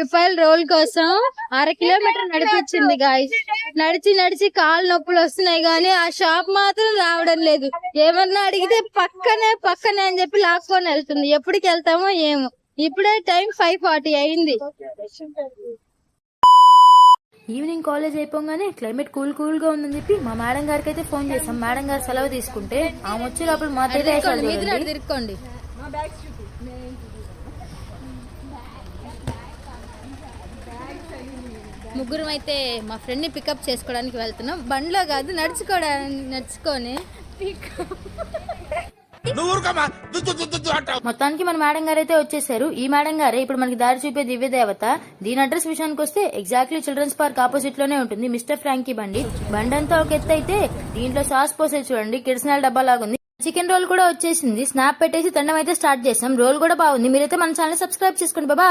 రూపాయలు రోల్ కోసం 1/2 కిలోమీటర్ నడిపించింది గాయ్స్. నడిచి నడిచి కాళ్ళు నొప్పులు వస్తున్నాయి గానీ ఆ షాప్ మాత్రం రావడం లేదు. ఏమన్నా అడిగితే పక్కనే అని చెప్పి లాక్కొని వెళ్తుంది. ఎప్పటికి వెళ్తామో ఏమో. ఇప్పుడే టైం 5:40 అయింది. ఈవినింగ్ కాలేజ్ అయిపోగానే క్లైమేట్ కూల్ గా ఉందని చెప్పి మా మేడం గారికి అయితే ఫోన్ చేసాం. మేడం గారు సెలవు తీసుకుంటే ఆమె వచ్చే లోపల మా తిరుక్కోండి. ముగ్గురం అయితే మా ఫ్రెండ్ ని పికప్ చేసుకోవడానికి వెళ్తున్నాం. బండ్లో కాదు, నడుచుకొని. మొత్తానికి మన మేడం గారు అయితే వచ్చేసారు. ఈ మేడం గారే ఇప్పుడు మనకి దారి చూపే దివ్య దేవత. దీని అడ్రస్ విషయానికి వస్తే ఎగ్జాక్ట్లీ చిల్డ్రన్స్ పార్క్ ఆపోజిట్ లోనే ఉంటుంది మిస్టర్ ఫ్రాంకీ బండి. అంతా ఒక ఎత్తు అయితే దీంట్లో సాస్ పోసే చూడండి, కిడ్స్నాల్ డబ్బా లాగుంది. చికెన్ రోల్ కూడా వచ్చేసింది. స్నాప్ పెట్టేసి తినడం అయితే స్టార్ట్ చేసాం. రోల్ కూడా బాగుంది. మీరైతే మన ఛానల్ సబ్స్క్రైబ్ చేసుకోండి. బాబా.